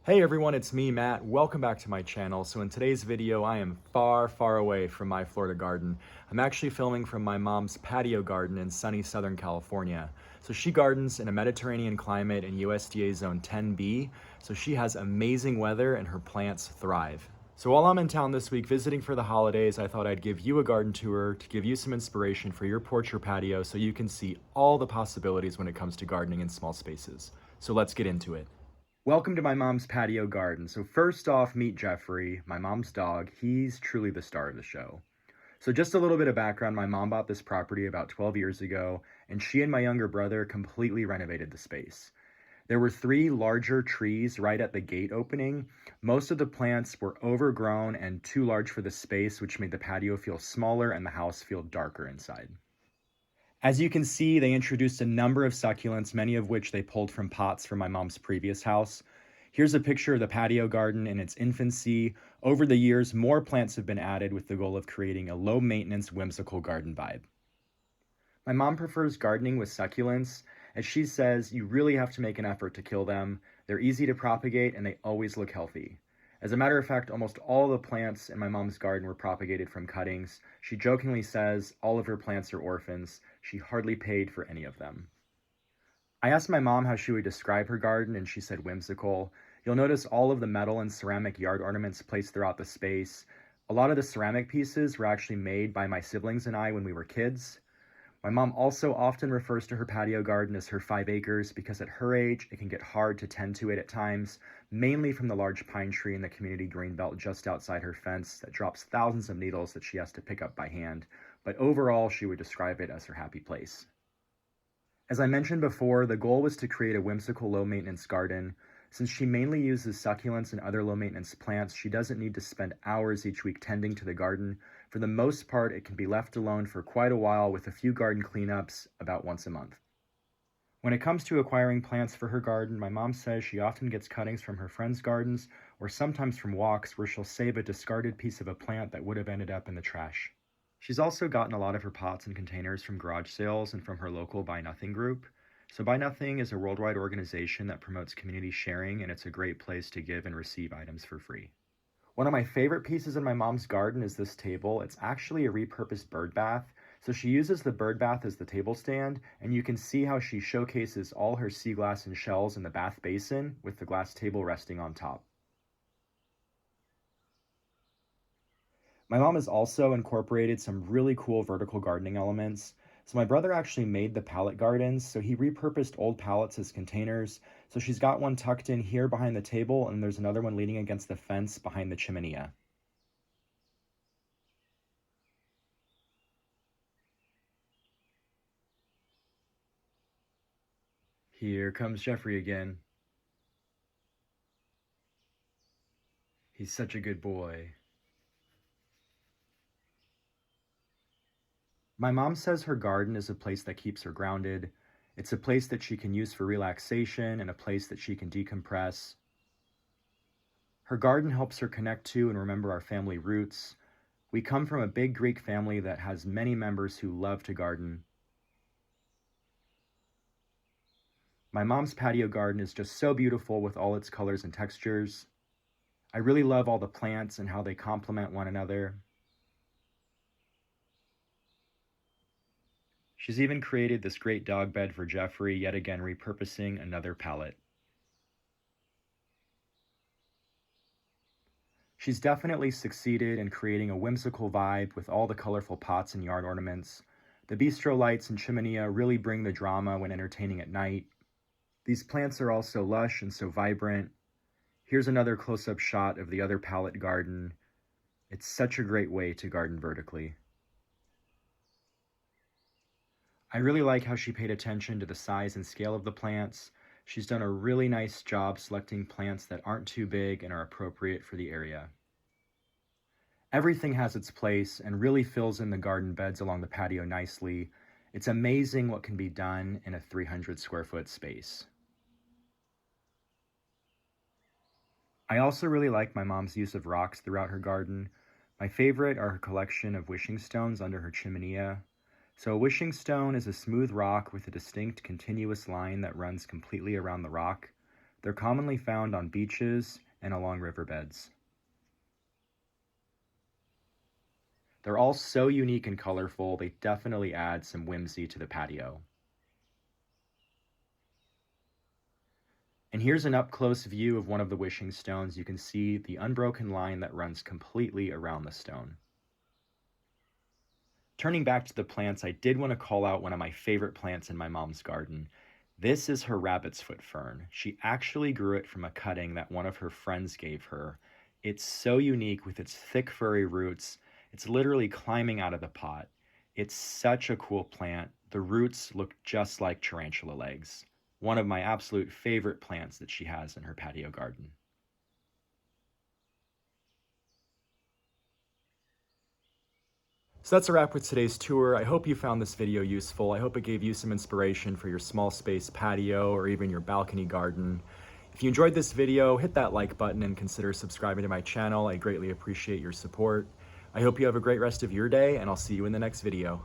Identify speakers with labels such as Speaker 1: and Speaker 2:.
Speaker 1: Hey everyone, it's me, Matt. Welcome back to my channel. So in today's video, I am far, far away from my Florida garden. I'm actually filming from my mom's patio garden in sunny Southern California. So she gardens in a Mediterranean climate in USDA Zone 10B. So she has amazing weather and her plants thrive. So while I'm in town this week visiting for the holidays, I thought I'd give you a garden tour to give you some inspiration for your porch or patio so you can see all the possibilities when it comes to gardening in small spaces. So let's get into it. Welcome to my mom's patio garden. So first off, meet Jeffrey, my mom's dog. He's truly the star of the show. So just a little bit of background, my mom bought this property about 12 years ago, and she and my younger brother completely renovated the space. There were 3 larger trees right at the gate opening. Most of the plants were overgrown and too large for the space, which made the patio feel smaller and the house feel darker inside. As you can see, they introduced a number of succulents, many of which they pulled from pots from my mom's previous house. Here's a picture of the patio garden in its infancy. Over the years, more plants have been added with the goal of creating a low-maintenance, whimsical garden vibe. My mom prefers gardening with succulents. As she says, you really have to make an effort to kill them. They're easy to propagate and they always look healthy. As a matter of fact, almost all the plants in my mom's garden were propagated from cuttings. She jokingly says all of her plants are orphans. She hardly paid for any of them. I asked my mom how she would describe her garden, and she said whimsical. You'll notice all of the metal and ceramic yard ornaments placed throughout the space. A lot of the ceramic pieces were actually made by my siblings and I when we were kids. My mom also often refers to her patio garden as her 5 acres because at her age, it can get hard to tend to it at times, mainly from the large pine tree in the community greenbelt just outside her fence that drops thousands of needles that she has to pick up by hand. But overall, she would describe it as her happy place. As I mentioned before, the goal was to create a whimsical low-maintenance garden. Since she mainly uses succulents and other low-maintenance plants, she doesn't need to spend hours each week tending to the garden. For the most part, it can be left alone for quite a while with a few garden cleanups about once a month. When it comes to acquiring plants for her garden, my mom says she often gets cuttings from her friends' gardens or sometimes from walks where she'll save a discarded piece of a plant that would have ended up in the trash. She's also gotten a lot of her pots and containers from garage sales and from her local Buy Nothing group. So Buy Nothing is a worldwide organization that promotes community sharing, and it's a great place to give and receive items for free. One of my favorite pieces in my mom's garden is this table. It's actually a repurposed bird bath. So she uses the bird bath as the table stand, and you can see how she showcases all her sea glass and shells in the bath basin with the glass table resting on top. My mom has also incorporated some really cool vertical gardening elements. So my brother actually made the pallet gardens, so he repurposed old pallets as containers. So she's got one tucked in here behind the table, and there's another one leaning against the fence behind the chimenea. Here comes Jeffrey again. He's such a good boy. My mom says her garden is a place that keeps her grounded. It's a place that she can use for relaxation and a place that she can decompress. Her garden helps her connect to and remember our family roots. We come from a big Greek family that has many members who love to garden. My mom's patio garden is just so beautiful with all its colors and textures. I really love all the plants and how they complement one another. She's even created this great dog bed for Jeffrey, yet again repurposing another pallet. She's definitely succeeded in creating a whimsical vibe with all the colorful pots and yard ornaments. The bistro lights and chimenea really bring the drama when entertaining at night. These plants are all so lush and so vibrant. Here's another close-up shot of the other pallet garden. It's such a great way to garden vertically. I really like how she paid attention to the size and scale of the plants. She's done a really nice job selecting plants that aren't too big and are appropriate for the area. Everything has its place and really fills in the garden beds along the patio nicely. It's amazing what can be done in a 300 square foot space. I also really like my mom's use of rocks throughout her garden. My favorite are her collection of wishing stones under her chimenea. So a wishing stone is a smooth rock with a distinct continuous line that runs completely around the rock. They're commonly found on beaches and along riverbeds. They're all so unique and colorful, they definitely add some whimsy to the patio. And here's an up-close view of one of the wishing stones. You can see the unbroken line that runs completely around the stone. Turning back to the plants, I did want to call out one of my favorite plants in my mom's garden. This is her rabbit's foot fern. She actually grew it from a cutting that one of her friends gave her. It's so unique with its thick furry roots. It's literally climbing out of the pot. It's such a cool plant. The roots look just like tarantula legs. One of my absolute favorite plants that she has in her patio garden. So that's a wrap with today's tour. I hope you found this video useful. I hope it gave you some inspiration for your small space patio or even your balcony garden. If you enjoyed this video, hit that like button and consider subscribing to my channel. I greatly appreciate your support. I hope you have a great rest of your day, and I'll see you in the next video.